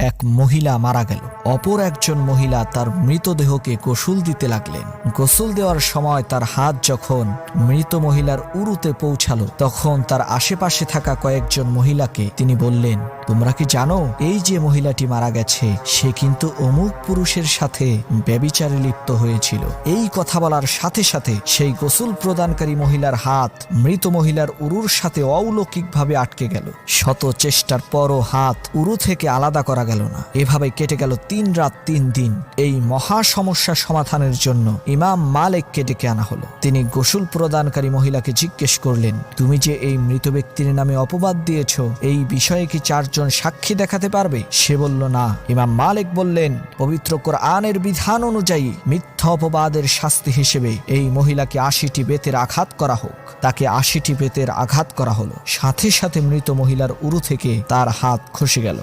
এক মহিলা মারা গেল। অপর একজন মহিলা তার মৃতদেহকে গোসল দিতে লাগলেন। গোসল দেওয়ার সময় তার হাত যখন মৃত মহিলার উরুতে পৌঁছালো, তখন তার আশেপাশে থাকা কয়েকজন মহিলাকে তিনি বললেন, তোমরা কি জানো এই যে মহিলাটি মারা গেছে সে কিন্তু অমুক পুরুষের সাথে ব্যভিচারে লিপ্ত হয়েছিল। এই কথা বলার সাথে সাথে সেই গোসল প্রদানকারী মহিলার হাত মৃত মহিলার উরুর সাথে অলৌকিকভাবে আটকে গেল। শত চেষ্টার পরও হাত উরু থেকে আলাদা করা গেল না। এভাবে কেটে গেল 3 রাত 3 দিন। এই মহা সমস্যা সমাধানের জন্য ইমাম মালিককে ডেকে আনা হলো। তিনি গোসল প্রদানকারী মহিলাকে জিজ্ঞেস করলেন, তুমি যে এই মৃত ব্যক্তির নামে অপবাদ দিয়েছ, এই বিষয়ে কি 4 জন সাক্ষী দেখাতে পারবে? সে বলল না। ইমাম মালিক বললেন, পবিত্র কোরআনের বিধান অনুযায়ী মিথ্যা অপবাদের শাস্তি হিসেবে এই মহিলাকে 80টি বেতের আঘাত করা হোক। তাকে 80টি বেতের আঘাত করা হলো। সাথে সাথে মৃত মহিলার উরু থেকে তার হাত খসে গেল।